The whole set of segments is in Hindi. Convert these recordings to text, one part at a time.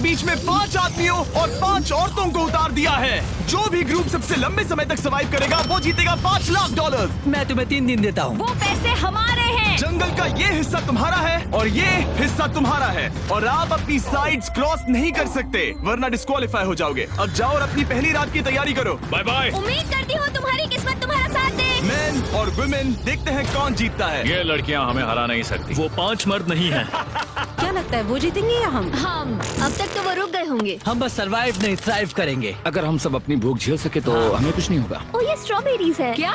बीच में 5 आदमियों और 5 औरतों को उतार दिया है। जो भी ग्रुप सबसे लंबे समय तक सर्वाइव करेगा वो जीतेगा $5 लाख। मैं तुम्हें 3 दिन देता हूँ। वो पैसे हमारे हैं। जंगल का ये हिस्सा तुम्हारा है और ये हिस्सा तुम्हारा है और आप अपनी साइड्स क्रॉस नहीं कर सकते वरना डिस्क्वालीफाई हो जाओगे। अब जाओ और अपनी पहली रात की तैयारी करो। Bye bye. उम्मीद करती हूँ तुम्हारी किस्मत तुम्हारा साथ दे। मेन और वुमेन, देखते हैं कौन जीतता है। ये लड़कियां हमें हरा नहीं सकती। वो 5 मर्द नहीं हैं। क्या लगता है वो जीतेंगे या हम? अब तक तो वो रुक गए होंगे। हम बस सरवाइव नहीं थ्राइव करेंगे। अगर हम सब अपनी भूख झेल सके तो हमें कुछ नहीं होगा। ओ ये स्ट्रॉबेरीज है। क्या?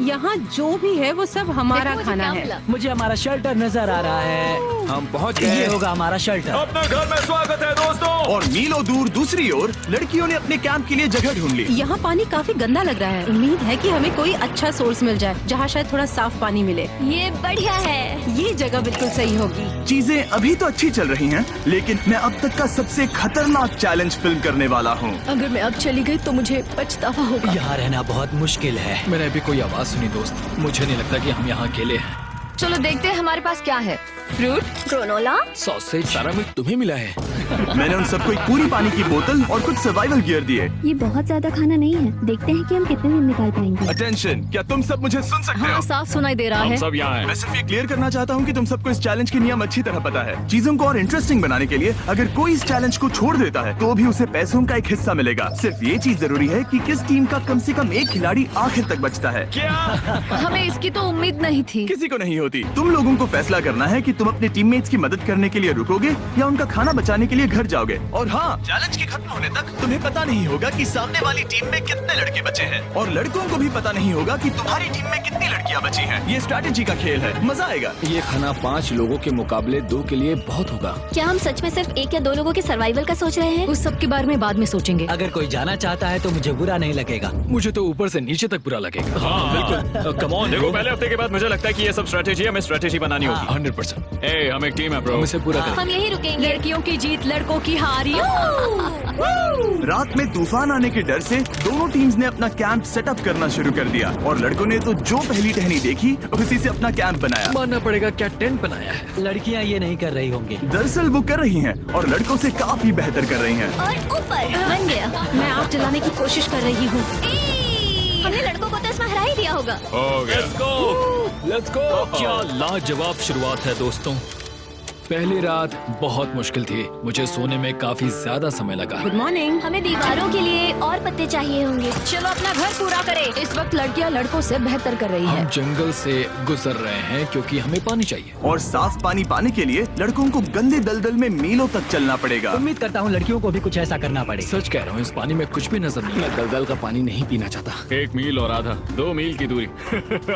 यहाँ जो भी है वो सब हमारा खाना है। मुझे हमारा शेल्टर नजर आ रहा है। हम पहुँच ये गए। होगा हमारा शेल्टर। अपने घर में स्वागत है दोस्तों। और मीलों दूर दूसरी ओर लड़कियों ने अपने कैंप के लिए जगह ढूंढ ली। यहाँ पानी काफी गंदा लग रहा है। उम्मीद है कि हमें कोई अच्छा सोर्स मिल जाए जहाँ शायद थोड़ा साफ पानी मिले। ये बढ़िया है। ये जगह बिल्कुल सही होगी। चीजें अभी तो अच्छी चल रही हैं, लेकिन मैं अब तक का सबसे खतरनाक चैलेंज फिल्म करने वाला हूँ। अगर मैं अब चली गई तो मुझे पछतावा होगा। यहाँ रहना बहुत मुश्किल है। मैंने अभी कोई आवाज सुनी दोस्त। मुझे नहीं लगता कि हम यहाँ अकेले हैं। चलो देखते हैं हमारे पास क्या है। Fruit, granola. सॉसेज सारा मीट तुम्हें मिला है। मैंने उन सबको एक पूरी पानी की बोतल और कुछ सर्वाइवल गियर दिए। ये बहुत ज्यादा खाना नहीं है। देखते हैं कि हम कितने दिन निकाल पाएंगे। अटेंशन, क्या तुम सब मुझे सुन सकते हो? साफ सुनाई दे रहा हम है। सब यहाँ हैं। मैं सिर्फ ये क्लियर करना चाहता हूँ कि तुम सबको इस चैलेंज के नियम अच्छी तरह पता है। चीजों को और इंटरेस्टिंग बनाने के लिए अगर कोई इस चैलेंज को छोड़ देता है तो भी उसे पैसों का एक हिस्सा मिलेगा। सिर्फ ये चीज जरूरी है कि किस टीम का कम से कम एक खिलाड़ी आखिर तक बचता है। हमें इसकी तो उम्मीद नहीं थी। किसी को नहीं होती। तुम लोगों को फैसला करना है कि तुम अपने टीममेट्स की मदद करने के लिए रुकोगे या उनका खाना बचाने के लिए घर जाओगे। और हाँ, चैलेंज के खत्म होने तक तुम्हें पता नहीं होगा कि सामने वाली टीम में कितने लड़के बचे हैं और लड़कों को भी पता नहीं होगा कि तुम्हारी टीम में कितनी लड़कियां बची हैं। ये स्ट्रैटेजी का खेल है, मजा आएगा। ये खाना 5 लोगों के मुकाबले 2 के लिए बहुत होगा। क्या हम सच में सिर्फ 1 या 2 लोगों के सर्वाइवल का सोच रहे हैं? उस सब के बारे में बाद में सोचेंगे। अगर कोई जाना चाहता है तो मुझे बुरा नहीं लगेगा। मुझे तो ऊपर से नीचे तक बुरा लगेगा। हाँ बिल्कुल। कम ऑन, देखो पहले हफ्ते के बाद मुझे लगता है कि ये सब स्ट्रेटेजी हमें स्ट्रेटेजी बनानी होगी। 100%। ए, हम एक टीम है ब्रो। हम इसे पूरा करेंगे। हम यही रुकेंगे। लड़कियों की जीत, लड़कों की हार। रात में तूफान आने के डर से दोनों टीम्स ने अपना कैंप सेटअप करना शुरू कर दिया और लड़कों ने तो जो पहली टहनी देखी उसी से अपना कैंप बनाया। मानना पड़ेगा, क्या टेंट बनाया है। लड़कियाँ ये नहीं कर रही होंगी। दरअसल वो कर रही हैं और लड़कों से काफी बेहतर कर रही हैं। और ऊपर बन गया। मैं आग जलाने की कोशिश कर रही हूँ। हमने लड़कों को तो इसमें हरा ही दिया होगा। हो गया। Let's go. क्या लाजवाब शुरुआत है दोस्तों। पहली रात बहुत मुश्किल थी। मुझे सोने में काफी ज्यादा समय लगा। Good morning. हमें दीवारों के लिए और पत्ते चाहिए होंगे। चलो अपना घर पूरा करें। इस वक्त लड़कियां लड़कों से बेहतर कर रही है। हम जंगल से गुजर रहे हैं क्योंकि हमें पानी चाहिए। और साफ पानी पाने के लिए लड़कों को गंदे दलदल में मीलों तक चलना पड़ेगा। उम्मीद करता हूँ लड़कियों को भी कुछ ऐसा करना पड़े। सच कह रहा हूँ, इस पानी में कुछ भी नजर नहीं मैं दलदल का पानी नहीं पीना चाहता। 1 मील और आधा, 2 मील की दूरी।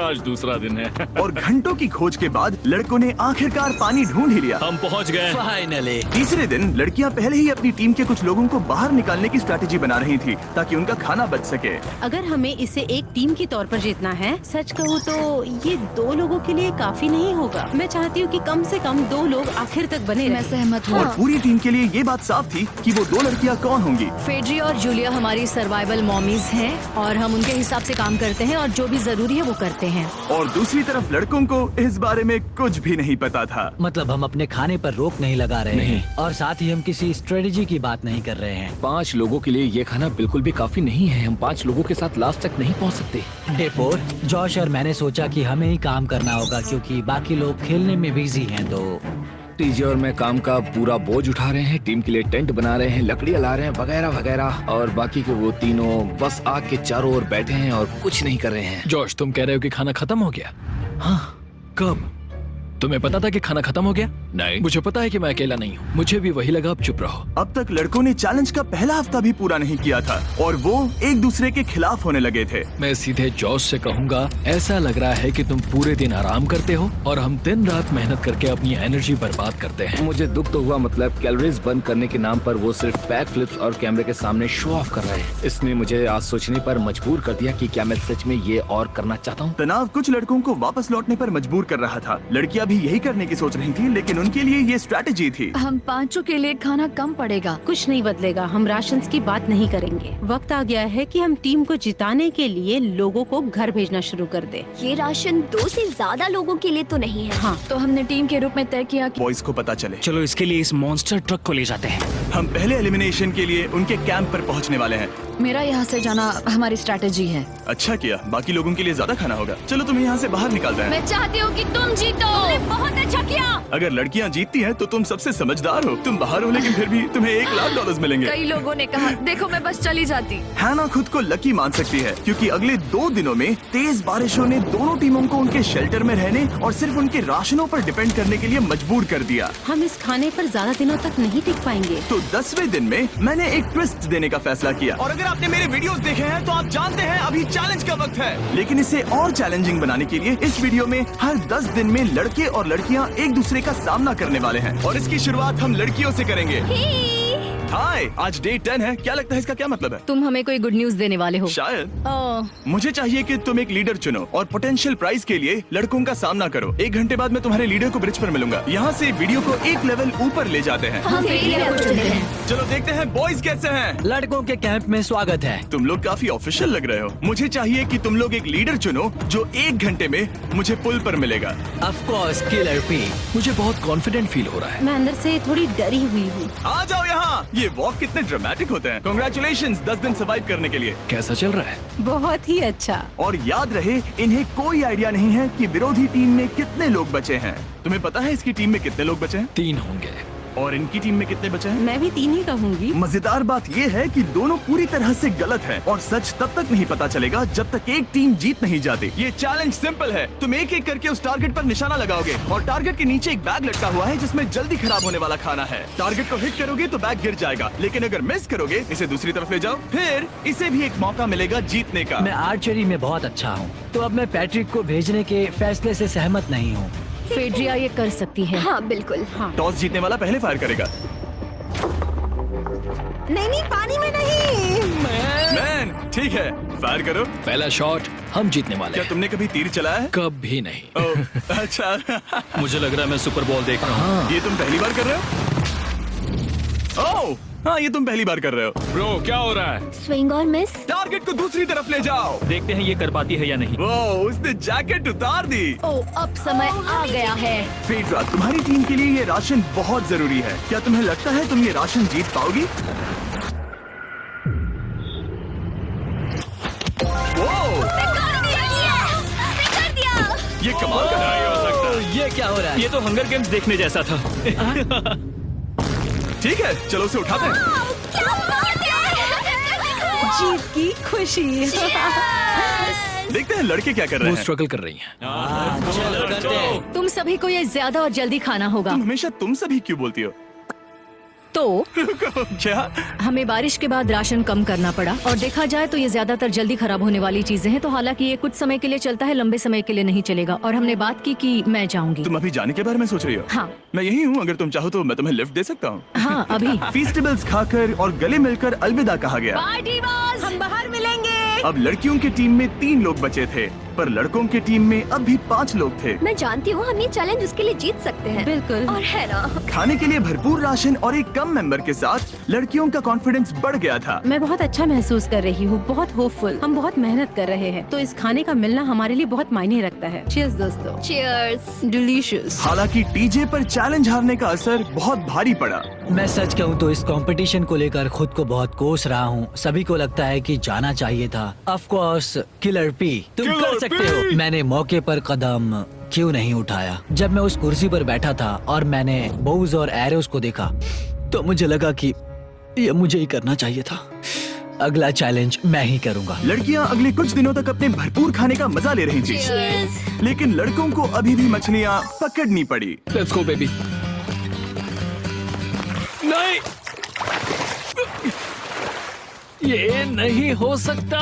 आज दूसरा दिन है। और घंटों की खोज के बाद लड़कों ने आखिरकार पानी ढूंढ ही लिया। हम पहुँच गए। फाइनली। तीसरे दिन लड़कियां पहले ही अपनी टीम के कुछ लोगों को बाहर निकालने की स्ट्रैटेजी बना रही थी ताकि उनका खाना बच सके। अगर हमें इसे एक टीम के तौर पर जीतना है, सच कहूँ तो ये 2 लोगों के लिए काफी नहीं होगा। मैं चाहती हूँ कि कम से कम 2 लोग आखिर तक बने मैं रहें। सहमत हूँ। और पूरी टीम के लिए ये बात साफ थी कि वो 2 लड़कियां कौन होंगी। फेड्री और जूलिया हमारी सर्वाइवल मॉमीज हैं और हम उनके हिसाब से काम करते हैं और जो भी जरूरी है वो करते हैं। और दूसरी तरफ लड़कों को इस बारे में कुछ भी नहीं पता था। मतलब हम अपने खाने पर रोक नहीं लगा रहे हैं और साथ ही हम किसी स्ट्रेटेजी की बात नहीं कर रहे हैं। 5 लोगों के लिए ये खाना बिल्कुल भी काफी नहीं है। हम 5 लोगों के साथ लास्ट तक नहीं पहुंच सकते। डे 4, जॉश और मैंने सोचा कि हमें ही काम करना होगा क्योंकि बाकी लोग खेलने में बिजी हैं। तो टीजे और मैं काम का पूरा बोझ उठा रहे हैं। टीम के लिए टेंट बना रहे हैं, लकड़ियाँ ला रहे हैं, वगैरह वगैरह। और बाकी के वो तीनों बस आग के चारों ओर बैठे हैं और कुछ नहीं कर रहे हैं। जॉश, तुम कह रहे हो कि खाना खत्म हो गया? हाँ, कब? तुम्हें पता था कि खाना खत्म हो गया? नहीं। मुझे पता है कि मैं अकेला नहीं हूँ। मुझे भी वही लगा। अब चुप रहो। अब तक लड़कों ने चैलेंज का पहला हफ्ता भी पूरा नहीं किया था और वो एक दूसरे के खिलाफ होने लगे थे। मैं सीधे जॉश से कहूँगा, ऐसा लग रहा है कि तुम पूरे दिन आराम करते हो और हम दिन रात मेहनत करके अपनी एनर्जी बर्बाद करते हैं। मुझे दुख तो हुआ, मतलब कैलोरीज बर्न करने के नाम पर वो सिर्फ बैक फ्लिप्स और कैमरे के सामने शो ऑफ कर रहे हैं। इसने मुझे आज सोचने पर मजबूर कर दिया कि क्या मैं सच में ये और करना चाहता हूँ। तनाव कुछ लड़कों को वापस लौटने पर मजबूर कर रहा था। लड़कियां भी यही करने की सोच रही थी, लेकिन उनके लिए ये स्ट्रैटेजी थी। हम पांचों के लिए खाना कम पड़ेगा। कुछ नहीं बदलेगा, हम राशन की बात नहीं करेंगे। वक्त आ गया है कि हम टीम को जिताने के लिए लोगों को घर भेजना शुरू कर दे। ये राशन 2 से ज्यादा लोगों के लिए तो नहीं है। हाँ, तो हमने टीम के रूप में तय किया कि बॉयज को पता चले। चलो इसके लिए इस मॉन्स्टर ट्रक को ले जाते हैं। हम पहले एलिमिनेशन के लिए उनके कैंप पर पहुंचने वाले हैं। मेरा यहाँ से जाना हमारी स्ट्रैटेजी है। अच्छा किया, बाकी लोगों के लिए ज्यादा खाना होगा। चलो तुम्हें यहाँ से बाहर निकालते हैं। मैं चाहती हूँ कि तुम जीतो। बहुत अच्छा किया। अगर लड़कियाँ जीतती हैं तो तुम सबसे समझदार हो। तुम बाहर हो लेकिन फिर भी तुम्हें $1,00,000 मिलेंगे। कई लोगों ने कहा देखो मैं बस चली जाती। हैना खुद को लकी मान सकती है, क्योंकि अगले 2 दिनों में तेज बारिशों ने दोनों टीमों को उनके शेल्टर में रहने और सिर्फ उनके राशनों पर डिपेंड करने के लिए मजबूर कर दिया। हम इस खाने पर ज्यादा दिनों तक नहीं टिक पाएंगे। तो 10वें दिन में मैंने एक ट्विस्ट देने का फैसला किया। और अगर आपने मेरे वीडियोस देखे हैं तो आप जानते हैं अभी चैलेंज का वक्त है। लेकिन इसे और चैलेंजिंग बनाने के लिए इस वीडियो में हर 10 दिन में लड़के और लड़कियां एक दूसरे का सामना करने वाले हैं, और इसकी शुरुआत हम लड़कियों से करेंगे। हाय, आज डे 10 है। क्या लगता है इसका क्या मतलब है? तुम हमें कोई गुड न्यूज देने वाले हो। शायद। ओह, मुझे चाहिए कि तुम एक लीडर चुनो और पोटेंशियल प्राइज के लिए लड़कों का सामना करो। 1 घंटे बाद मैं तुम्हारे लीडर को ब्रिज पर मिलूंगा। यहाँ से वीडियो को एक लेवल ऊपर ले जाते हैं। हम फेलियर को चुनते हैं। चलो देखते हैं बॉयज कैसे हैं। लड़कों के कैंप में स्वागत है। तुम लोग काफी ऑफिशियल लग रहे हो। मुझे चाहिए कि तुम लोग एक लीडर चुनो जो 1 घंटे में मुझे पुल पर मिलेगा। Of course killer P. मुझे बहुत कॉन्फिडेंट फील हो रहा है। मैं अंदर से थोड़ी डरी हुई हूँ। आ जाओ यहाँ। ये वॉक कितने ड्रामेटिक होते हैं। कांग्रेचुलेशंस 10 दिन सर्वाइव करने के लिए। कैसा चल रहा है? बहुत ही अच्छा। और याद रहे, इन्हें कोई आइडिया नहीं है कि विरोधी टीम में कितने लोग बचे हैं। तुम्हें पता है इसकी टीम में कितने लोग बचे हैं? 3 होंगे। और इनकी टीम में कितने बचे हैं? मैं भी 3 ही कहूँगी। मजेदार बात ये है कि दोनों पूरी तरह से गलत हैं, और सच तब तक नहीं पता चलेगा जब तक एक टीम जीत नहीं जाती। ये चैलेंज सिंपल है। तुम एक एक करके उस टारगेट पर निशाना लगाओगे, और टारगेट के नीचे एक बैग लटका हुआ है जिसमें जल्दी खराब होने वाला खाना है। टारगेट को हिट करोगे तो बैग गिर जाएगा, लेकिन अगर मिस करोगे इसे दूसरी तरफ ले जाओ, फिर इसे भी एक मौका मिलेगा जीतने का। मैं आर्चरी में बहुत अच्छा हूँ, तो अब मैं पैट्रिक को भेजने के फैसले से सहमत नहीं हूँ। फेड्रिया ये कर सकती है। हाँ बिल्कुल। हाँ। टॉस जीतने वाला पहले फायर करेगा। नहीं, पानी में नहीं। मैन, ठीक है, फायर करो। पहला शॉट हम जीतने वाले क्या हैं। तुमने कभी तीर चलाया है? कभी नहीं। ओह, अच्छा। मुझे लग रहा है मैं सुपर बॉल देख रहा हूँ। ये तुम पहली बार कर रहे हो? ओह, हाँ, ये तुम पहली बार कर रहे हो। ब्रो क्या हो रहा है? स्विंग और मिस। टारगेट को दूसरी तरफ ले जाओ। देखते हैं ये कर पाती है या नहीं। वो उसने जैकेट उतार दी। ओह, अब समय आ गया है। फेड्रा, तुम्हारी टीम के लिए ये राशन बहुत जरूरी है। क्या तुम्हें लगता है तुम ये राशन जीत पाओगी? ये कमाल का नहीं हो सकता। ये क्या हो रहा है? ये तो हंगर गेम्स देखने जैसा था। ठीक है, चलो उसे उठाते हैं। जीत की खुशी। देखते हैं लड़के क्या कर रहे वो हैं। स्ट्रगल कर रही हैं। चलो करते हैं। तुम सभी को ये ज्यादा और जल्दी खाना होगा। तुम हमेशा तुम सभी क्यों बोलती हो? तो क्या? हमें बारिश के बाद राशन कम करना पड़ा, और देखा जाए तो ये ज्यादातर जल्दी खराब होने वाली चीजें हैं। तो हालांकि ये कुछ समय के लिए चलता है, लंबे समय के लिए नहीं चलेगा। और हमने बात की कि मैं जाऊंगी। तुम अभी जाने के बारे में सोच रही हो? हाँ। मैं यही हूँ, अगर तुम चाहो तो मैं तुम्हें लिफ्ट दे सकता हूँ। हाँ, अभी। फीस्टेबल्स खाकर और गले मिलकर अलविदा कहा गया। हम बाहर मिलेंगे। अब लड़कियों की टीम में 3 लोग बचे थे, पर लड़कों की टीम में अब भी 5 लोग थे। मैं जानती हूँ हम ये चैलेंज उसके लिए जीत सकते हैं। बिल्कुल। और है ना। खाने के लिए भरपूर राशन और एक कम मेंबर के साथ लड़कियों का कॉन्फिडेंस बढ़ गया था। मैं बहुत अच्छा महसूस कर रही हूँ, बहुत होपफुल। हम बहुत मेहनत कर रहे हैं, तो इस खाने का मिलना हमारे लिए बहुत मायने रखता है। चीयर्स दोस्तों। चीयर्स। डिलीशियस। हालांकि टीजे पर चैलेंज हारने का असर बहुत भारी पड़ा। मैं सच कहूँ तो इस कंपटीशन को लेकर खुद को बहुत कोस रहा हूँ। सभी को लगता है कि जाना चाहिए था। ऑफ कोर्स किलर पी, तुम कर सकते हो। मैंने मौके पर कदम क्यों नहीं उठाया? जब मैं उस कुर्सी पर बैठा था और मैंने बोव्स और एरोस को देखा, तो मुझे लगा कि ये मुझे ही करना चाहिए था। अगला चैलेंज मैं ही करूंगा। लड़कियां अगले कुछ दिनों तक अपने भरपूर खाने का मजा ले रही थी, लेकिन लड़कों को अभी भी मछलियां पकड़नी पड़ी। Let's go baby. नहीं, ये नहीं हो सकता।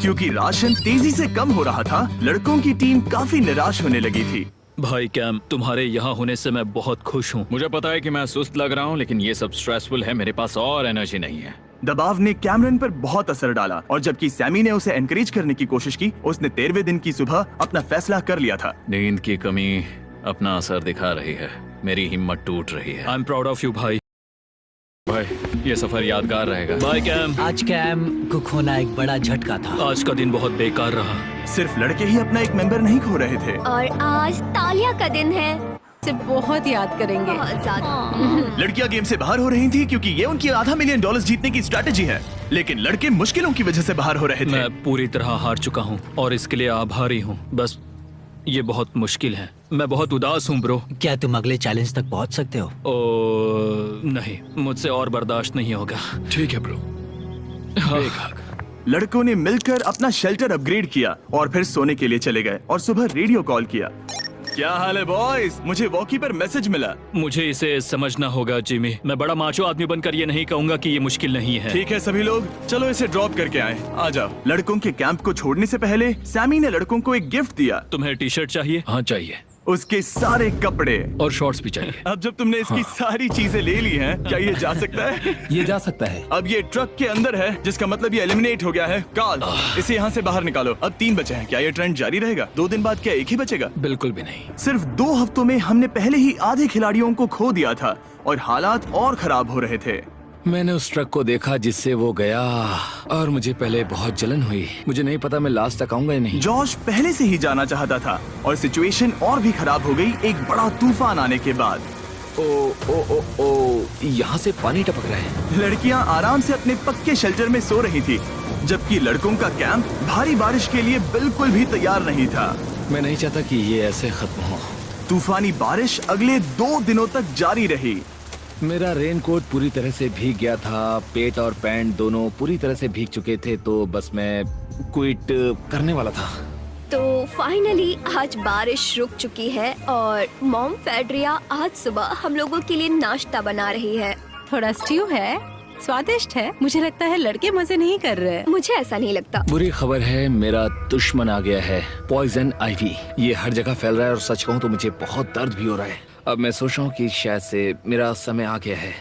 क्योंकि राशन तेजी से कम हो रहा था, लड़कों की टीम काफी निराश होने लगी थी। भाई कैम, तुम्हारे यहाँ होने से मैं बहुत खुश हूँ। मुझे पता है कि मैं सुस्त लग रहा हूँ, लेकिन ये सब स्ट्रेसफुल है। मेरे पास और एनर्जी नहीं है। दबाव ने कैमरन पर बहुत असर डाला, और जबकि सैमी ने उसे एनकरेज करने की कोशिश की, उसने 13वें दिन की सुबह अपना फैसला कर लिया था। नींद की कमी अपना असर दिखा रही है। मेरी हिम्मत टूट रही है। I am proud of you भाई। भाई ये सफर यादगार रहेगा। Bye cam. आज कैम को खोना एक बड़ा झटका था। आज का दिन बहुत बेकार रहा। सिर्फ लड़के ही अपना एक मेंबर नहीं खो रहे थे। और आज तालिया का दिन है। से बहुत याद करेंगे। बहुत ज्यादा। लड़कियां गेम से बाहर हो रही थी क्योंकि ये उनकी $500 मिलियन जीतने की स्ट्रैटेजी है, लेकिन लड़के मुश्किलों की वजह से बाहर हो रहे थे। मैं पूरी तरह हार चुका हूँ और इसके लिए आभारी हूँ। बस ये बहुत मुश्किल है। मैं बहुत उदास हूँ ब्रो। क्या तुम अगले चैलेंज तक पहुंच सकते हो? ओ नहीं, मुझसे और बर्दाश्त नहीं होगा। ठीक है ब्रो। लड़कों ने मिलकर अपना शेल्टर अपग्रेड किया और फिर सोने के लिए चले गए और सुबह रेडियो कॉल किया। क्या हाल है बॉयज? मुझे वॉकी पर मैसेज मिला। मुझे इसे समझना होगा जिमी। मैं बड़ा माचो आदमी बनकर ये नहीं कहूंगा कि ये मुश्किल नहीं है। ठीक है सभी लोग, चलो इसे ड्रॉप करके आए। आ जाओ। लड़कों के कैंप को छोड़ने से पहले सैमी ने लड़कों को एक गिफ्ट दिया। तुम्हें टी शर्ट चाहिए? हाँ चाहिए। उसके सारे कपड़े और शॉर्ट्स भी चाहिए। अब जब तुमने इसकी सारी चीजें ले ली हैं, क्या ये जा सकता है? ये जा सकता है। अब ये ट्रक के अंदर है, जिसका मतलब ये एलिमिनेट हो गया है। कार्ल, इसे यहाँ से बाहर निकालो। अब 3 बचे हैं। क्या ये ट्रेंड जारी रहेगा? 2 दिन बाद क्या एक ही बचेगा? बिल्कुल भी नहीं। सिर्फ 2 हफ्तों में हमने पहले ही आधे खिलाड़ियों को खो दिया था और हालात और खराब हो रहे थे। मैंने उस ट्रक को देखा जिससे वो गया और मुझे पहले बहुत जलन हुई। मुझे नहीं पता मैं लास्ट तक आऊंगा या नहीं। जॉश पहले से ही जाना चाहता था और सिचुएशन और भी खराब हो गई एक बड़ा तूफान आने के बाद। ओ, यहाँ से पानी टपक रहा है। लड़कियां आराम से अपने पक्के शेल्टर में सो रही थी, जबकि लड़कों का कैंप भारी बारिश के लिए बिल्कुल भी तैयार नहीं था। मैं नहीं चाहता कि ये ऐसे खत्म हो। तूफानी बारिश अगले 2 दिनों तक जारी रही। मेरा रेनकोट पूरी तरह से भीग गया था। पेट और पैंट दोनों पूरी तरह से भीग चुके थे, तो बस मैं क्विट करने वाला था। तो फाइनली आज बारिश रुक चुकी है और मॉम फेड्रिया आज सुबह हम लोगों के लिए नाश्ता बना रही है। थोड़ा स्ट्यू है, स्वादिष्ट है। मुझे लगता है लड़के मजे नहीं कर रहे। मुझे ऐसा नहीं लगता। बुरी खबर है, मेरा दुश्मन आ गया है, पॉइजन आइवी। ये हर जगह फैल रहा है और सच कहूँ तो मुझे बहुत दर्द भी हो रहा है। अब मैं सोच रहा हूँ कि शायद से मेरा समय आ गया है।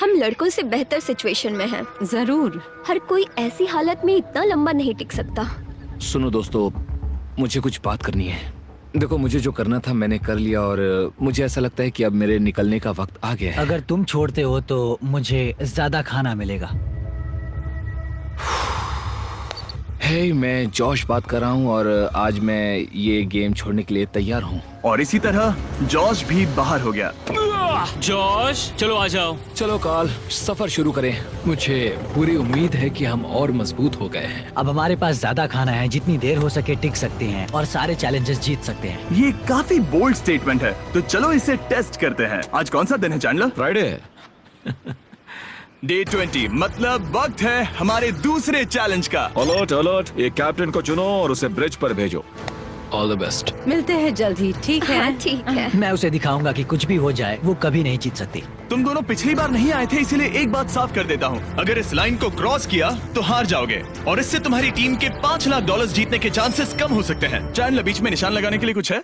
हम लड़कों से बेहतर सिचुएशन में हैं। जरूर। हर कोई ऐसी हालत में इतना लंबा नहीं टिक सकता। सुनो दोस्तों, मुझे कुछ बात करनी है। देखो, मुझे जो करना था मैंने कर लिया और मुझे ऐसा लगता है कि अब मेरे निकलने का वक्त आ गया है। अगर तुम छोड़ते हो तो मुझे ज्यादा खाना मिलेगा। हे, मैं जॉश बात कर रहा हूँ और आज मैं ये गेम छोड़ने के लिए तैयार हूँ। और इसी तरह जॉश भी बाहर हो गया। जॉश चलो आ जाओ। चलो कार्ल, सफर शुरू करें। मुझे पूरी उम्मीद है कि हम और मजबूत हो गए हैं। अब हमारे पास ज्यादा खाना है, जितनी देर हो सके टिक सकते हैं और सारे चैलेंजेस जीत सकते हैं। ये काफी बोल्ड स्टेटमेंट है, तो चलो इसे टेस्ट करते हैं। आज कौन सा दिन है चैंडलर? फ्राइडे। डे 20, मतलब वक्त है हमारे दूसरे चैलेंज का। अलर्ट अलर्ट, एक कैप्टन को चुनो और उसे ब्रिज पर भेजो। All the best. मिलते हैं जल्द ही, ठीक है? हाँ, ठीक है। मैं उसे दिखाऊंगा कि कुछ भी हो जाए वो कभी नहीं जीत सकती। तुम दोनों पिछली बार नहीं आए थे, इसीलिए एक बात साफ कर देता हूँ। अगर इस लाइन को क्रॉस किया तो हार जाओगे और इससे तुम्हारी टीम के $5 लाख जीतने के चांसेस कम हो सकते हैं। चैंडलर, बीच में निशान लगाने के लिए कुछ है?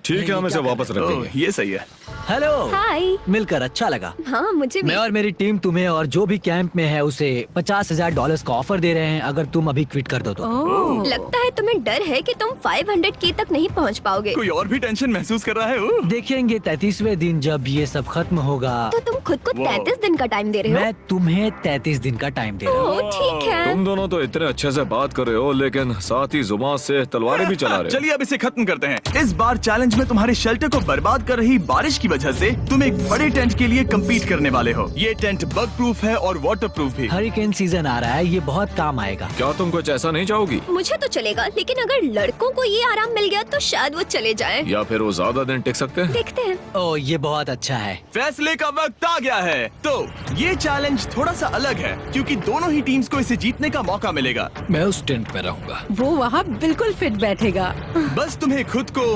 ठीक है, हम इसे वापस रख देंगे। ये सही है। हेलो। हाय। मिलकर अच्छा लगा। हाँ मुझे भी। मैं और मेरी टीम तुम्हें और जो भी कैंप में है उसे $50,000 का ऑफर दे रहे हैं अगर तुम अभी क्विट कर दो तो। लगता है तुम्हें डर है कि तुम 500K तक नहीं पहुंच पाओगे। कोई और भी टेंशन महसूस कर रहा है? देखेंगे 33वें दिन जब ये सब खत्म होगा। तो तुम खुद को 33 दिन का टाइम दे रहे हो? मैं तुम्हें 33 दिन का टाइम दे रहा हूँ। ओह, ठीक है। तुम दोनों तो इतने अच्छे से बात कर रहे हो, लेकिन साथ ही जुबान से तलवारें भी चला रहे हो। चलिए अब इसे खत्म करते हैं। इस बार चैलेंज में तुम्हारे शेल्टर को बर्बाद कर रही बारिश की वजह से तुम एक बड़े टेंट के लिए कम्पीट करने वाले हो। ये टेंट बग प्रूफ है और वाटर प्रूफ भी। हरिकेन सीजन आ रहा है, ये बहुत काम आएगा। क्या तुम कुछ ऐसा नहीं चाहोगी? मुझे तो चलेगा, लेकिन अगर लड़कों को ये आराम मिल गया तो शायद वो चले जाएं। या फिर वो ज्यादा दिन टिक सकते हैं? देखते हैं। ओह, ये बहुत अच्छा है। फैसले का वक्त आ गया है। तो ये चैलेंज थोड़ा सा अलग है क्योंकि दोनों ही टीम्स को इसे जीतने का मौका मिलेगा। मैं उस टेंट में रहूंगा। वो वहाँ बिल्कुल फिट बैठेगा। बस तुम्हें खुद को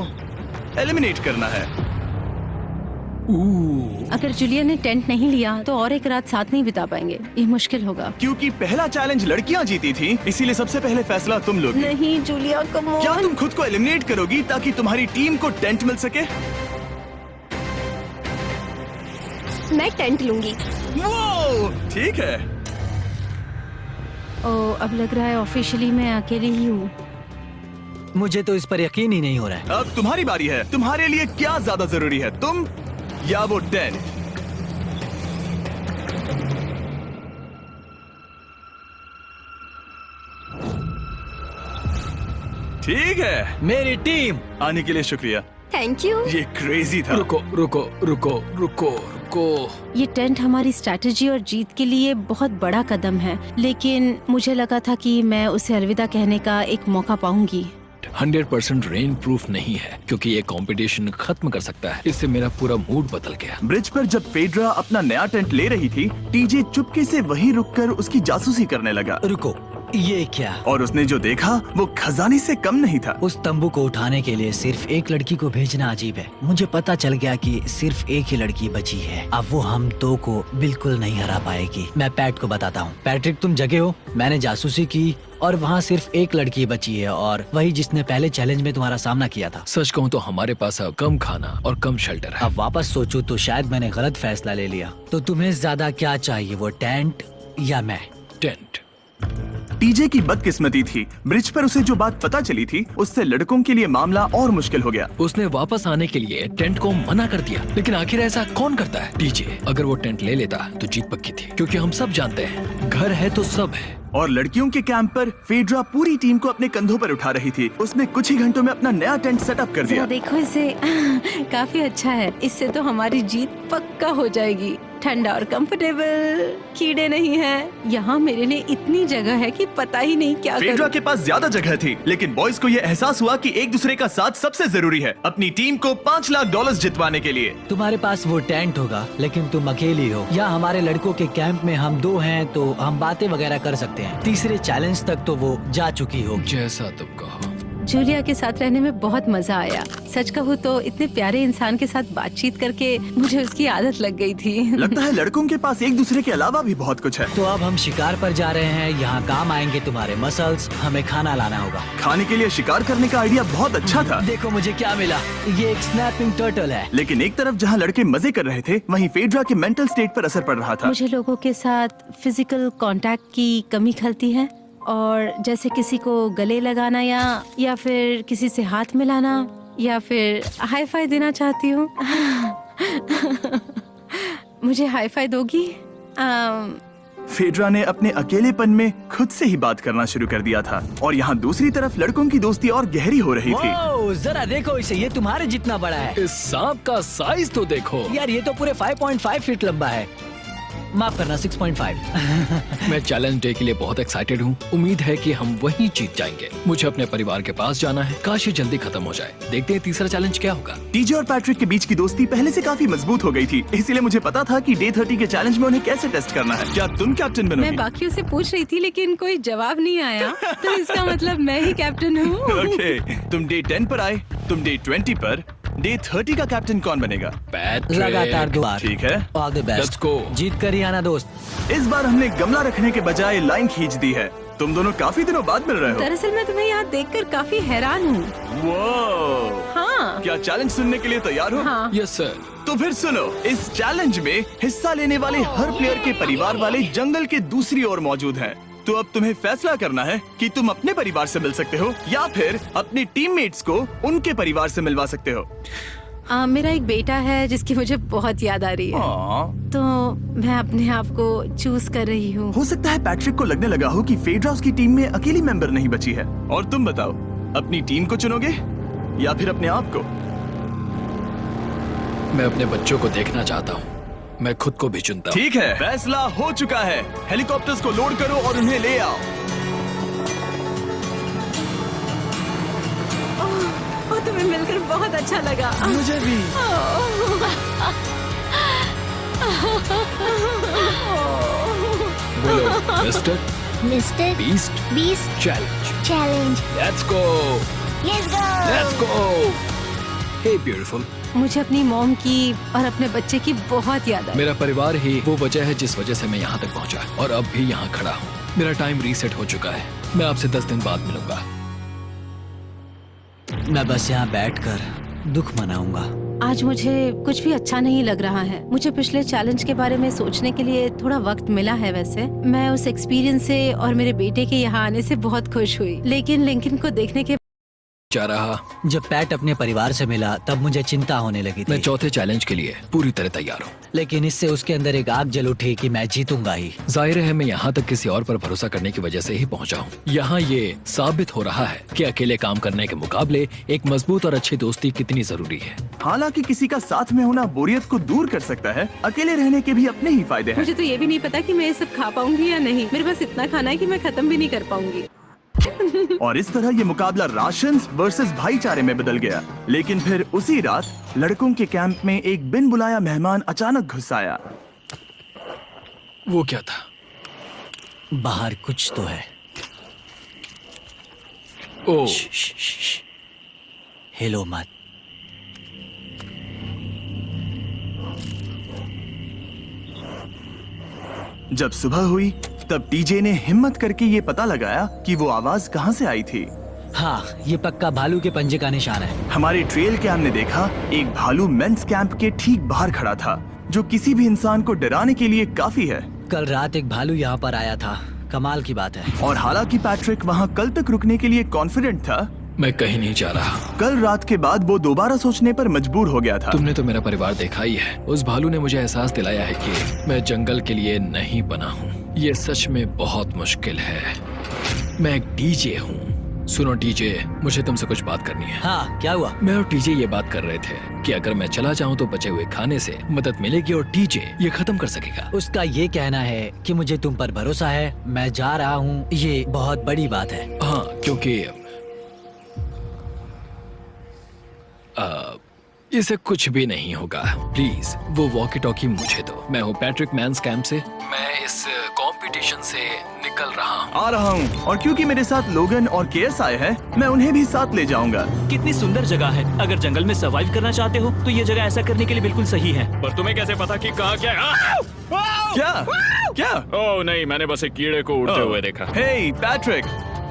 एलिमिनेट करना है। अगर जूलिया ने टेंट नहीं लिया तो और एक रात साथ नहीं बिता पाएंगे। ये मुश्किल होगा। क्योंकि पहला चैलेंज लड़कियां जीती थी, इसीलिए सबसे पहले फैसला तुम लोगी। नहीं जूलिया, कम ऑन। क्या तुम खुद को एलिमिनेट करोगी ताकि तुम्हारी टीम को टेंट मिल सके? मैं टेंट लूंगी। वो ठीक है। ओ, अब लग रहा है ऑफिशियली मैं अकेली ही हूँ। मुझे तो इस पर यकीन ही नहीं हो रहा है। अब तुम्हारी बारी है। तुम्हारे लिए क्या ज्यादा जरूरी है, तुम या वो टेंट? ठीक है, मेरी टीम। आने के लिए शुक्रिया। Thank you. ये क्रेजी था। रुको रुको रुको रुको रुको। ये टेंट हमारी स्ट्रैटेजी और जीत के लिए बहुत बड़ा कदम है, लेकिन मुझे लगा था कि मैं उसे अलविदा कहने का एक मौका पाऊंगी। 100% रेन प्रूफ नहीं है क्योंकि ये कंपटीशन खत्म कर सकता है। इससे मेरा पूरा मूड बदल गया। ब्रिज पर जब फेड्रा अपना नया टेंट ले रही थी, टीजे चुपके से वहीं रुककर उसकी जासूसी करने लगा। रुको, ये क्या? और उसने जो देखा वो खजाने से कम नहीं था। उस तंबू को उठाने के लिए सिर्फ एक लड़की को भेजना अजीब है। मुझे पता चल गया कि सिर्फ एक ही लड़की बची है। अब वो हम दो को बिल्कुल नहीं हरा पाएगी। मैं पैट को बताता हूँ। पैट्रिक, तुम जगे हो? मैंने जासूसी की और वहाँ सिर्फ एक लड़की बची है, और वही जिसने पहले चैलेंज में तुम्हारा सामना किया था। सच कहूँ तो हमारे पास अब कम खाना और कम शेल्टर है। अब वापस सोचूं तो शायद मैंने गलत फैसला ले लिया। तो तुम्हें ज्यादा क्या चाहिए, वो टेंट या मैं? टेंट। टीजे की बदकिस्मती थी, ब्रिज पर उसे जो बात पता चली थी उससे लड़कों के लिए मामला और मुश्किल हो गया। उसने वापस आने के लिए टेंट को मना कर दिया, लेकिन आखिर ऐसा कौन करता है? टीजे, अगर वो टेंट ले लेता तो जीत पक्की थी, क्योंकि हम सब जानते हैं घर है तो सब है। और लड़कियों के कैंप पर फेड्रा पूरी टीम को अपने कंधों पर उठा रही थी। उसने कुछ ही घंटों में अपना नया टेंट सेटअप कर दिया। जरा देखो इसे। काफी अच्छा है। इससे तो हमारी जीत पक्का हो जाएगी। ठंडा और कंफर्टेबल, कीड़े नहीं हैं। यहाँ मेरे लिए इतनी जगह है कि पता ही नहीं क्या फेड्रा करूं। के पास ज्यादा जगह थी, लेकिन बॉयज को ये एहसास हुआ कि एक दूसरे का साथ सबसे जरूरी है अपनी टीम को $5 लाख जितवाने के लिए। तुम्हारे पास वो टेंट होगा, लेकिन तुम अकेली हो। या हमारे लड़कों के कैंप में हम दो हैं तो हम बातें वगैरह कर सकते हैं। तीसरे चैलेंज तक तो वो जा चुकी हो। जैसा तुम कहो। जूलिया के साथ रहने में बहुत मजा आया। सच कहूँ तो इतने प्यारे इंसान के साथ बातचीत करके मुझे उसकी आदत लग गई थी। लगता है लड़कों के पास एक दूसरे के अलावा भी बहुत कुछ है। तो अब हम शिकार पर जा रहे हैं। यहाँ काम आएंगे तुम्हारे मसल्स। हमें खाना लाना होगा। खाने के लिए शिकार करने का आइडिया बहुत अच्छा था। देखो मुझे क्या मिला। ये एक स्नैपिंग टर्टल है। लेकिन एक तरफ जहाँ लड़के मजे कर रहे थे, वहीं फेड्रा के मेंटल स्टेट पर असर पड़ रहा था। मुझे लोगों के साथ फिजिकल कांटेक्ट की कमी खलती है, और जैसे किसी को गले लगाना या फिर किसी से हाथ मिलाना या फिर हाई फाई देना चाहती हूँ। मुझे हाई फाई दोगी? फेड्रा ने अपने अकेलेपन में खुद से ही बात करना शुरू कर दिया था, और यहाँ दूसरी तरफ लड़कों की दोस्ती और गहरी हो रही थी। वाओ, जरा देखो इसे। ये तुम्हारे जितना बड़ा है। इस सांप का साइज तो देखो यार, ये तो पूरे 5.5 फीट लंबा है। माफ करना, 6.5। मैं चैलेंज डे के लिए बहुत एक्साइटेड हूँ। उम्मीद है कि हम वहीं जीत जाएंगे। मुझे अपने परिवार के पास जाना है। काश ये जल्दी खत्म हो जाए। देखते हैं तीसरा चैलेंज क्या होगा। टीजे और पैट्रिक के बीच की दोस्ती पहले से काफी मजबूत हो गई थी, इसीलिए मुझे पता था कि डे 30 के चैलेंज में उन्हें कैसे टेस्ट करना है। क्या तुम कैप्टन बनोगी? मैं बाकियों से पूछ रही थी, लेकिन कोई जवाब नहीं आया, तो इसका मतलब मैं ही कैप्टन हूँ। ओके, तुम डे 10 पर आए, तुम डे 20 पर। डे 30 का कैप्टन कौन बनेगा? पैट्रिक। लगातार 2 बार। ठीक है, all the best. Let's go। जीत कर ही आना दोस्त। इस बार हमने गमला रखने के बजाय लाइन खींच दी है। तुम दोनों काफी दिनों बाद मिल रहे हो। दरअसल मैं तुम्हें यहाँ देखकर काफी हैरान हूँ। वो हाँ। क्या चैलेंज सुनने के लिए तैयार हो? हाँ। Yes sir. तो फिर सुनो, इस चैलेंज में हिस्सा लेने वाले हर प्लेयर के परिवार वाले जंगल के दूसरी ओर मौजूद हैं। तो अब तुम्हें फैसला करना है कि तुम अपने परिवार से मिल सकते हो या फिर अपने टीममेट्स को उनके परिवार से मिलवा सकते हो। मेरा एक बेटा है जिसकी मुझे बहुत याद आ रही है, तो मैं अपने आप को चूज कर रही हूँ। हो सकता है पैट्रिक को लगने लगा हो कि फेड्रा उसकी टीम में अकेली मेंबर नहीं बची है। और तुम बताओ, अपनी टीम को चुनोगे या फिर अपने आप को? मैं अपने बच्चों को देखना चाहता हूँ। मैं खुद को भी चुनता हूँ। ठीक है, फैसला हो चुका है। हेलीकॉप्टर्स को लोड करो और उन्हें ले आओ। तुम्हें मिलकर बहुत अच्छा लगा। मुझे भी। बोलो mister mister Beast challenge. Let's go. Let's go. Hey beautiful. मुझे अपनी मॉम की और अपने बच्चे की बहुत याद आई। मेरा परिवार ही वो वजह है जिस वजह से मैं यहाँ तक पहुँचा, और अब भी यहाँ खड़ा हूँ। मेरा टाइम रीसेट हो चुका है। मैं आपसे 10 दिन बाद मिलूंगा। मैं बस यहाँ बैठकर दुख मनाऊंगा। आज मुझे कुछ भी अच्छा नहीं लग रहा है। मुझे पिछले चैलेंज के बारे में सोचने के लिए थोड़ा वक्त मिला है। वैसे मैं उस एक्सपीरियंस से और मेरे बेटे के यहाँ आने से बहुत खुश हुई, लेकिन लिंकन को देखने के जा रहा। जब पैट अपने परिवार से मिला तब मुझे चिंता होने लगी मैं थी, चौथे चैलेंज के लिए पूरी तरह तैयार हूँ। लेकिन इससे उसके अंदर एक आग जल उठी कि मैं जीतूंगा ही। जाहिर है मैं यहाँ तक किसी और पर भरोसा करने की वजह से ही पहुँचा हूँ। यहाँ ये साबित हो रहा है कि अकेले काम करने के मुकाबले एक मजबूत और अच्छी दोस्ती कितनी जरूरी है। हालांकि किसी का साथ में होना बोरियत को दूर कर सकता है, अकेले रहने के भी अपने ही फायदे हैं। मुझे तो ये भी नहीं पता कि मैं ये सब खा पाऊंगी या नहीं। मेरे पास इतना खाना है कि मैं खत्म भी नहीं कर पाऊंगी। और इस तरह ये मुकाबला राशन वर्सेस भाईचारे में बदल गया। लेकिन फिर उसी रात लड़कों के कैंप में एक बिन बुलाया मेहमान अचानक घुस आया। वो क्या था? बाहर कुछ तो है। ओ, हिलो मत। जब सुबह हुई तब टीजे ने हिम्मत करके ये पता लगाया कि वो आवाज कहाँ से आई थी। हाँ, ये पक्का भालू के पंजे का निशान है। हमारे ट्रेल कैम ने देखा एक भालू मेंस कैंप के ठीक बाहर खड़ा था, जो किसी भी इंसान को डराने के लिए काफी है। कल रात एक भालू यहाँ पर आया था, कमाल की बात है। और हालांकि पैट्रिक वहाँ कल तक रुकने के लिए कॉन्फिडेंट था, मैं कहीं नहीं जा रहा। कल रात के बाद वो दोबारा सोचने पर मजबूर हो गया था। तुमने तो मेरा परिवार देखा ही है। उस भालू ने मुझे एहसास दिलाया है कि मैं जंगल के लिए नहीं बना हूँ। ये सच में बहुत मुश्किल है। मैं एक डीजे हूँ। सुनो डीजे, मुझे तुमसे कुछ बात करनी है। हाँ, क्या हुआ? मैं और टीजे ये बात कर रहे थे कि अगर मैं चला जाऊँ तो बचे हुए खाने से मदद मिलेगी और टीजे ये खत्म कर सकेगा। उसका ये कहना है कि मुझे तुम पर भरोसा है, मैं जा रहा हूँ। ये बहुत बड़ी बात है। हाँ, क्योंकि इसे कुछ भी नहीं होगा। प्लीज वो वॉकी टॉकी मुझे दो। मैं हूँ पैट्रिक मैंस कैंप से। मैं इस कंपटीशन से निकल रहा हूँ। आ रहा हूँ, और क्योंकि मेरे साथ लोगन और केएस आए हैं, मैं उन्हें भी साथ ले जाऊंगा। कितनी सुंदर जगह है। अगर जंगल में सर्वाइव करना चाहते हो तो ये जगह ऐसा करने के लिए बिल्कुल सही है। पर तुम्हें कैसे पता कि कहाँ क्या है? क्या क्या? ओह नहीं, मैंने बस एक कीड़े को उड़ते हुए देखा। हे पैट्रिक,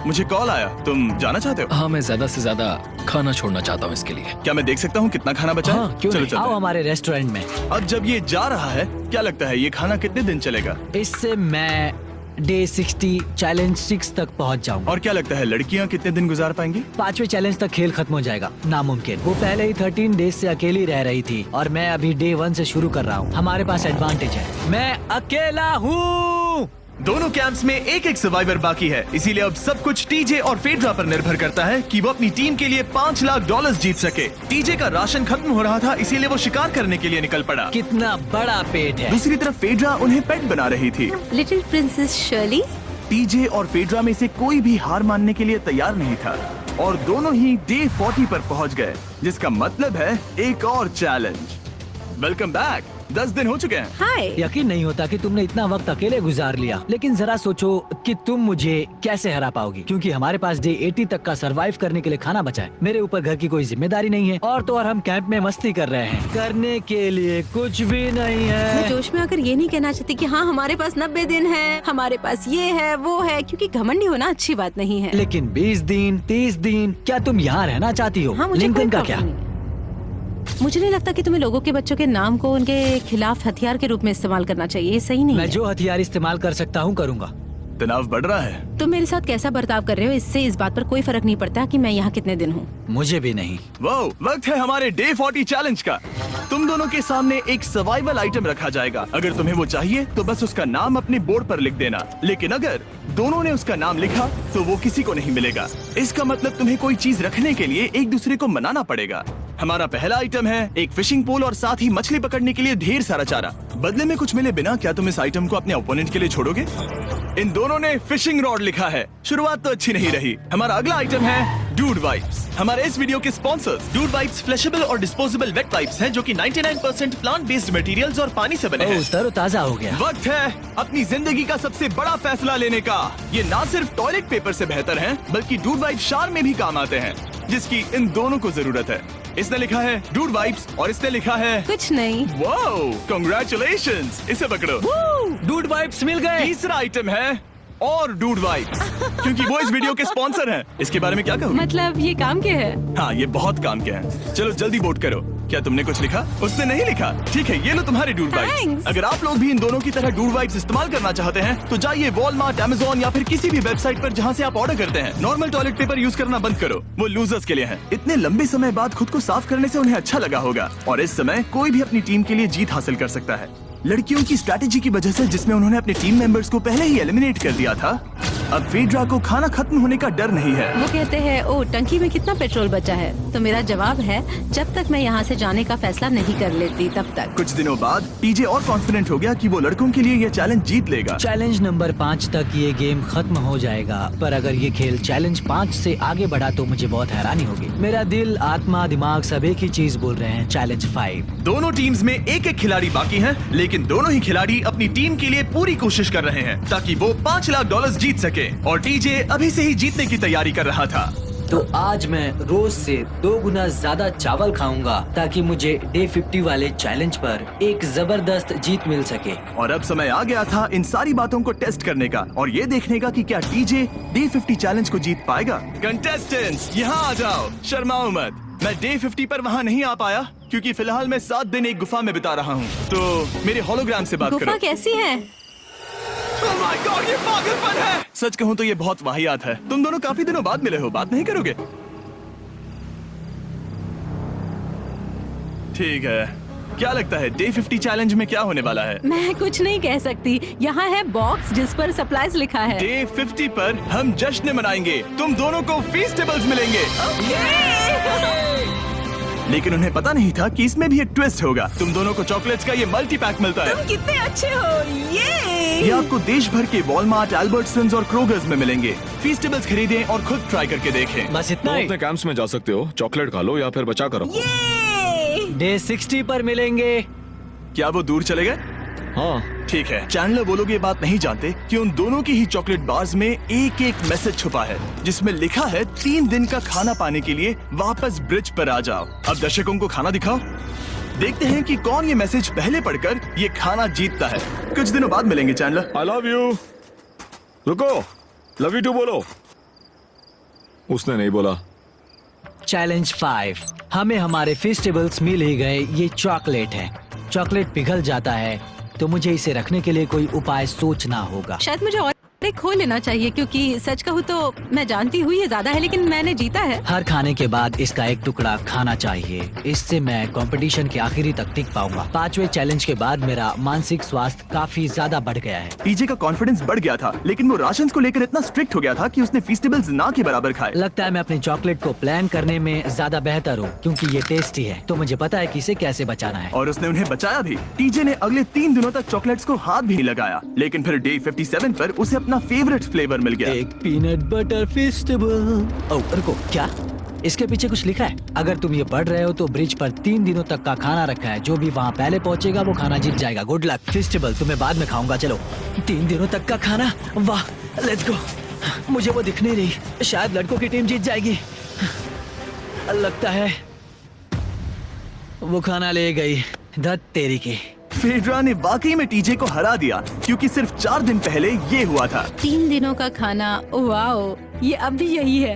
मुझे कॉल आया, तुम जाना चाहते हो? हाँ, मैं ज्यादा से ज्यादा खाना छोड़ना चाहता हूँ इसके लिए। क्या मैं देख सकता हूँ कितना खाना बचा है? हाँ, क्यों चलो नहीं? चलते आओ हैं। हमारे रेस्टोरेंट में। अब जब ये जा रहा है, क्या लगता है ये खाना कितने दिन चलेगा? इससे मैं डे 60 चैलेंज 6 तक पहुंच जाऊंगा। और क्या लगता है लड़कियाँ कितने दिन गुजार पाएंगी? 5वें चैलेंज तक खेल खत्म हो जाएगा। नामुमकिन। वो पहले ही 13 डेज से अकेली रह रही थी और मैं अभी डे 1 से शुरू कर रहा हूँ। हमारे पास एडवांटेज है, मैं अकेला हूँ। दोनों कैंप्स में एक एक सर्वाइवर बाकी है, इसीलिए अब सब कुछ टीजे और फेड्रा पर निर्भर करता है कि वो अपनी टीम के लिए $5 लाख जीत सके। टीजे का राशन खत्म हो रहा था, इसीलिए वो शिकार करने के लिए निकल पड़ा। कितना बड़ा पेट है। दूसरी तरफ फेड्रा उन्हें पेट बना रही थी। Little princess Shirley. टीजे और फेड्रा में से कोई भी हार मानने के लिए तैयार नहीं था, और दोनों ही डे 40 पर पहुंच गए, जिसका मतलब है एक और चैलेंज। Welcome back. 10 दिन हो चुके हैं। हाय। यकीन नहीं होता कि तुमने इतना वक्त अकेले गुजार लिया, लेकिन जरा सोचो कि तुम मुझे कैसे हरा पाओगी, क्योंकि हमारे पास डे 80 तक का सरवाइव करने के लिए खाना बचा है। मेरे ऊपर घर की कोई जिम्मेदारी नहीं है, और तो और हम कैंप में मस्ती कर रहे हैं। करने के लिए कुछ भी नहीं मैं है। जोश में आकर ये नहीं कहना चाहती कि हाँ हमारे पास 90 दिन है, हमारे पास ये है वो है, क्योंकि घमंडी होना अच्छी बात नहीं है। लेकिन 20 दिन 30 दिन, क्या तुम यहाँ रहना चाहती हो? हाँ, मुझे लिंकन कोई का क्या? प्रॉब्लम नहीं। मुझे नहीं लगता कि तुम्हें लोगों के बच्चों के नाम को उनके खिलाफ हथियार के रूप में इस्तेमाल करना चाहिए। ये सही नहीं मैं है। जो हथियार इस्तेमाल कर सकता हूँ करूँगा। तनाव बढ़ रहा है। तुम मेरे साथ कैसा बर्ताव कर रहे हो, इससे इस बात पर कोई फर्क नहीं पड़ता कि मैं यहाँ कितने दिन हूँ। मुझे भी नहीं। वो वक्त है हमारे डे 40 चैलेंज का। तुम दोनों के सामने एक सर्वाइवल आइटम रखा जाएगा। अगर तुम्हें वो चाहिए तो बस उसका नाम अपने बोर्ड पर लिख देना, लेकिन अगर दोनों ने उसका नाम लिखा तो वो किसी को नहीं मिलेगा। इसका मतलब तुम्हें कोई चीज रखने के लिए एक दूसरे को मनाना पड़ेगा। हमारा पहला आइटम है एक फिशिंग पोल और साथ ही मछली पकड़ने के लिए ढेर सारा चारा। बदले में कुछ मिले बिना क्या तुम इस आइटम को अपने ओपोनेंट के लिए छोड़ोगे? इन दोनों ने फिशिंग रॉड लिखा है। शुरुआत तो अच्छी नहीं रही। हमारा अगला आइटम है डूड वाइप्स। हमारे इस वीडियो के स्पॉन्सर्स डूड वाइप्स फ्लैशेबल और डिस्पोजेबल वेट वाइप्स हैं, जो कि 99% प्लांट बेस्ड मटेरियल्स और पानी से बने हैं। तरोताजा हो गया। वक्त है अपनी जिंदगी का सबसे बड़ा फैसला लेने का। ये ना सिर्फ टॉयलेट पेपर से बेहतर हैं, बल्कि डूड वाइप शार में भी काम आते हैं, जिसकी इन दोनों को जरूरत है। इसने लिखा है डूड वाइप्स और इसने लिखा है कुछ नहीं। Wow, congratulations. इसे पकड़ो। डूड वाइप्स मिल गए। तीसरा आइटम है और डूड वाइब्स, क्योंकि वो इस वीडियो के स्पॉन्सर हैं। इसके बारे में क्या कहोगे? मतलब ये काम क्या है? हाँ, ये बहुत काम के हैं। चलो जल्दी वोट करो। क्या तुमने कुछ लिखा? उसने नहीं लिखा। ठीक है, ये लो तुम्हारे डूड वाइब्स। Thanks. अगर आप लोग भी इन दोनों की तरह डूड वाइब्स इस्तेमाल करना चाहते हैं तो जाइए वॉलमार्ट, अमेज़न या फिर किसी भी वेबसाइट पर जहाँ से आप ऑर्डर करते हैं। नॉर्मल टॉयलेट पेपर यूज करना बंद करो, वो लूजर्स के लिए है। इतने लंबे समय बाद खुद को साफ करने से उन्हें अच्छा लगा होगा, और इस समय कोई भी अपनी टीम के लिए जीत हासिल कर सकता है। लड़कियों की स्ट्रैटेजी की वजह से, जिसमें उन्होंने अपने टीम मेंबर्स को पहले ही एलिमिनेट कर दिया था, अब फेड्रा को खाना खत्म होने का डर नहीं है। वो कहते हैं ओ टंकी में कितना पेट्रोल बचा है, तो मेरा जवाब है जब तक मैं यहाँ से जाने का फैसला नहीं कर लेती तब तक। कुछ दिनों बाद टीजे और कॉन्फिडेंट हो गया कि वो लड़कों के लिए ये चैलेंज जीत लेगा। चैलेंज नंबर 5 तक ये गेम खत्म हो जाएगा, पर अगर ये खेल चैलेंज 5 से आगे बढ़ा तो मुझे बहुत हैरानी होगी। मेरा दिल, आत्मा, दिमाग सब एक ही चीज बोल रहे हैं, चैलेंज 5। दोनों टीम्स में एक एक खिलाड़ी बाकी हैं, लेकिन दोनों ही खिलाड़ी अपनी टीम के लिए पूरी कोशिश कर रहे हैं ताकि वो $5 लाख जीत सके, और टीजे अभी से ही जीतने की तैयारी कर रहा था। तो आज मैं रोज से 2 गुना ज्यादा चावल खाऊंगा ताकि मुझे डे 50 वाले चैलेंज पर एक जबरदस्त जीत मिल सके। और अब समय आ गया था इन सारी बातों को टेस्ट करने का और ये देखने का कि क्या टीजे डे 50 चैलेंज को जीत पाएगा। कंटेस्टेंट्स यहाँ आ जाओ, शर्माओ मत। मैं डे 50 पर वहाँ नहीं आ पाया क्योंकि फिलहाल मैं 7 दिन एक गुफा में बिता रहा हूँ, तो मेरे होलोग्राम से बात करो। गुफा कैसी है? Oh my God, ये पागलपन है। सच कहूँ तो ये बहुत वाहियात है। तुम दोनों काफी दिनों बाद मिले हो, बात नहीं करोगे? ठीक है, क्या लगता है डे 50 चैलेंज में क्या होने वाला है? मैं कुछ नहीं कह सकती। यहाँ है बॉक्स जिस पर सप्लाईज लिखा है। डे 50 पर हम जश्न मनाएंगे, तुम दोनों को फीस्टेबल्स मिलेंगे। लेकिन उन्हें पता नहीं था कि इसमें भी एक ट्विस्ट होगा। तुम दोनों को चॉकलेट्स का ये मल्टी पैक मिलता है। तुम कितने अच्छे हो। ये आपको देश भर के वॉलमार्ट, अल्बर्टसन्स और क्रोगर्स में मिलेंगे। फीस्टेबल्स खरीदें और खुद ट्राई करके देखें। बस तुम इतना ही। अपने कैंप्स में जा सकते हो, चॉकलेट खा लो या फिर बचा कर रखो। डे 60 पर मिलेंगे। क्या वो दूर चले गए? हाँ, ठीक है। चैंडलर वो लोग ये बात नहीं जानते कि उन दोनों की ही चॉकलेट बार्स में एक एक मैसेज छुपा है जिसमें लिखा है 3 दिन का खाना पाने के लिए वापस ब्रिज पर आ जाओ। अब दर्शकों को खाना दिखाओ, देखते हैं कि कौन ये मैसेज पहले पढ़कर ये खाना जीतता है। कुछ दिनों बाद मिलेंगे चैंडलर। I love you. रुको, लव यू टू बोलो। उसने नहीं बोला। चैलेंज 5, हमें हमारे फेस्टिवल्स मिल ही गए। ये चॉकलेट है। चॉकलेट पिघल जाता है तो मुझे इसे रखने के लिए कोई उपाय सोचना होगा। शायद मुझे और एक खो लेना चाहिए, क्योंकि सच कहूँ तो मैं जानती हूँ ये ज्यादा है, लेकिन मैंने जीता है। हर खाने के बाद इसका एक टुकड़ा खाना चाहिए, इससे मैं कंपटीशन के आखिरी तक टिक पाऊंगा। 5वें चैलेंज के बाद मेरा मानसिक स्वास्थ्य काफी ज्यादा बढ़ गया है। टीजे का कॉन्फिडेंस बढ़ गया था, लेकिन वो राशंस को लेकर इतना स्ट्रिक्ट हो गया था कि उसने फीस्टेबल्स ना के बराबर खाए। लगता है मैं अपनी चॉकलेट को प्लान करने में ज्यादा बेहतर हूँ, क्योंकि ये टेस्टी है तो मुझे पता है कि इसे कैसे बचाना है। और उसने उन्हें बचाया भी। टीजे ने अगले 3 दिनों तक चॉकलेट्स को हाथ भी नहीं लगाया, लेकिन फिर डे 57 पर उसे अपना फेवरेट फ्लेवर मिल गया। एक पीनट बटर फेस्टिवल। ओह रुको, क्या इसके पीछे कुछ लिखा है? अगर तुम ये पढ़ रहे हो तो ब्रिज पर 3 दिनों तक का खाना रखा है। जो भी वहाँ पहले पहुँचेगा वो खाना जीत जाएगा। Good luck. फेस्टिवल तुम्हें बाद में खाऊंगा। चलो, 3 दिनों तक का खाना, वाह, लेट्स गो। मुझे वो दिख नहीं रही, शायद लड़कों की टीम जीत जाएगी। लगता है वो खाना ले गई। धत तेरी की। फेड्रा ने वाकई में टीजे को हरा दिया, क्योंकि सिर्फ 4 दिन पहले ये हुआ था। 3 दिनों का खाना, वाओ, ये अब भी यही है।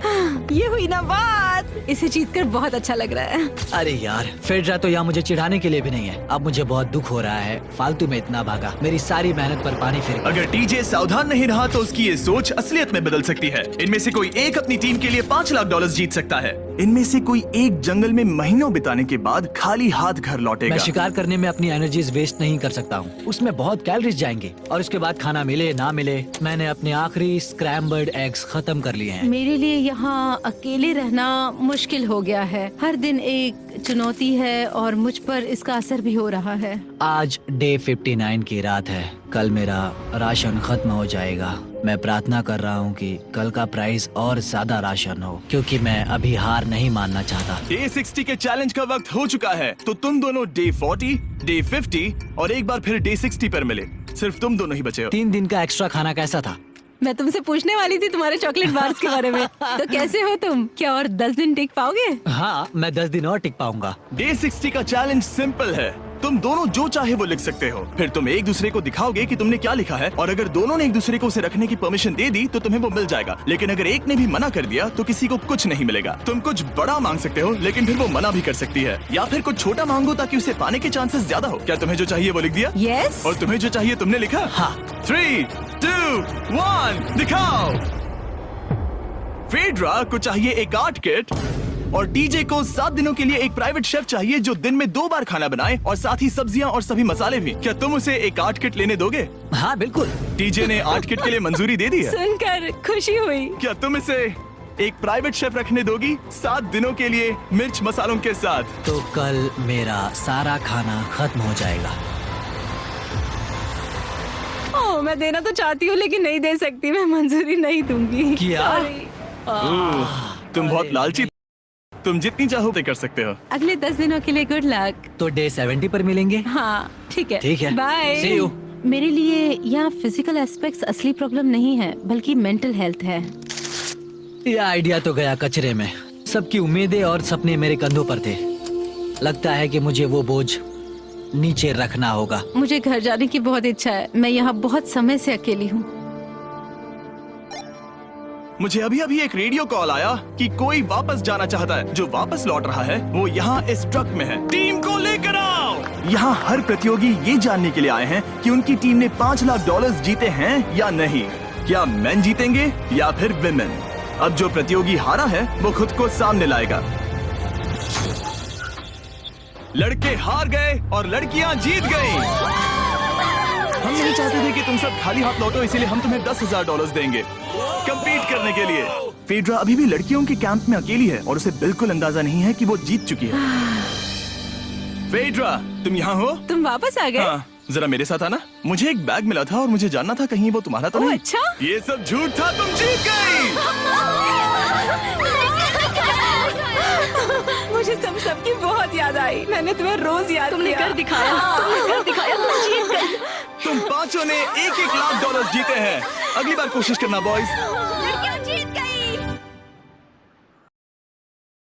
ये हुई ना बात। इसे जीतकर बहुत अच्छा लग रहा है। अरे यार, फेड्रा तो यहाँ मुझे चिढ़ाने के लिए भी नहीं है। अब मुझे बहुत दुख हो रहा है, फालतू में इतना भागा, मेरी सारी मेहनत पर पानी फिर गया। अगर टीजे सावधान नहीं रहा तो उसकी ये सोच असलियत में बदल सकती है। इनमें से कोई एक अपनी टीम के लिए $5 लाख जीत सकता है। इनमें से कोई एक जंगल में महीनों बिताने के बाद खाली हाथ घर लौटेगा। मैं शिकार करने में अपनी एनर्जीज वेस्ट नहीं कर सकता हूँ, उसमें बहुत कैलोरीज जाएंगे। और उसके बाद खाना मिले ना मिले, मैंने अपने आखिरी स्क्रैम्बल्ड एग्स खत्म कर लिए हैं। मेरे लिए यहाँ अकेले रहना मुश्किल हो गया है। हर दिन एक चुनौती है और मुझ पर इसका असर भी हो रहा है। आज डे 59 की रात है। कल मेरा राशन खत्म हो जाएगा। मैं प्रार्थना कर रहा हूँ कि कल का प्राइस और ज्यादा राशन हो, क्योंकि मैं अभी हार नहीं मानना चाहता। डे 60 के चैलेंज का वक्त हो चुका है, तो तुम दोनों डे 40, डे 50 और एक बार फिर डे 60 पर मिले। सिर्फ तुम दोनों ही बचे हो। 3 दिन का एक्स्ट्रा खाना कैसा था? मैं तुमसे पूछने वाली थी तुम्हारे चॉकलेट बार्स के बारे में। तो कैसे हो तुम? क्या और 10 दिन टिक पाओगे? हाँ, मैं 10 दिन और टिक पाऊंगा। डे 60 का चैलेंज सिंपल है। तुम दोनों जो चाहे वो लिख सकते हो, फिर तुम एक दूसरे को दिखाओगे कि तुमने क्या लिखा है, और अगर दोनों ने एक दूसरे को उसे रखने की परमिशन दे दी तो तुम्हें वो मिल जाएगा। लेकिन अगर एक ने भी मना कर दिया तो किसी को कुछ नहीं मिलेगा। तुम कुछ बड़ा मांग सकते हो, लेकिन फिर वो मना भी कर सकती है, या फिर कुछ छोटा मांगो ताकि उसे पाने के चांसेस ज्यादा हो। क्या तुम्हें जो चाहिए वो लिख दिया? यस। और तुम्हें जो चाहिए तुमने लिखा? हाँ। 3, 2, 1 दिखाओ। फेड्रा को चाहिए एक आर्ट किट, और डीजे को 7 दिनों के लिए एक प्राइवेट शेफ चाहिए जो दिन में 2 बार खाना बनाए, और साथ ही सब्जियां और सभी मसाले भी। क्या तुम उसे एक आर्ट किट लेने दोगे? हाँ बिल्कुल। डीजे ने आर्ट किट के लिए मंजूरी दे दी है। सुनकर खुशी हुई। क्या तुम इसे एक प्राइवेट शेफ रखने दोगी 7 दिनों के लिए मिर्च मसालों के साथ? तो कल मेरा सारा खाना खत्म हो जाएगा। ओह, मैं देना तो चाहती हूँ लेकिन नहीं दे सकती, मैं मंजूरी नहीं दूंगी। क्या? Sorry। तुम बहुत लालची, तुम जितनी चाहो उतनी कर सकते हो। अगले 10 दिनों के लिए गुड लक। तो डे 70 पर मिलेंगे। हाँ ठीक है। ठीक है। बाय। See you। मेरे लिए यहाँ फिजिकल एस्पेक्ट्स असली प्रॉब्लम नहीं है, बल्कि मेंटल हेल्थ है। ये आइडिया तो गया कचरे में। सबकी उम्मीदें और सपने मेरे कंधों पर थे। लगता है कि मुझे वो बोझ नीचे रखना होगा। मुझे घर जाने की बहुत इच्छा है। मैं यहाँ बहुत समय से अकेली हूँ। मुझे अभी अभी एक रेडियो कॉल आया कि कोई वापस जाना चाहता है। जो वापस लौट रहा है वो यहाँ इस ट्रक में है। टीम को लेकर आओ। यहाँ हर प्रतियोगी ये जानने के लिए आए हैं कि उनकी टीम ने $5 लाख जीते हैं या नहीं। क्या मेन जीतेंगे या फिर विमेन? अब जो प्रतियोगी हारा है वो खुद को सामने लाएगा। लड़के हार गए और लड़कियां जीत गईं। हम नहीं चाहते थे कि तुम सब खाली हाथ लौटो, इसीलिए हम तुम्हें $10,000 देंगे कंपीट करने के लिए। फेड्रा अभी भी लड़कियों के कैंप में अकेली है और उसे बिल्कुल अंदाजा नहीं है कि वो जीत चुकी है। फेड्रा, तुम यहाँ हो? तुम वापस आ गए? हाँ, जरा मेरे साथ आना। मुझे एक बैग मिला था और मुझे जानना था कहीं वो तुम्हारा तो ओह, नहीं। अच्छा? ये सब झूठ था, तुम जीत गई। मुझे सबकी बहुत याद आई। मैंने तुम्हें रोज याद तुमने किया। कर दिखाया, तुमने कर दिखाया, तुम जीत गए। तुम पांचों ने $1-1 लाख जीते हैं। अगली बार कोशिश करना बॉयज।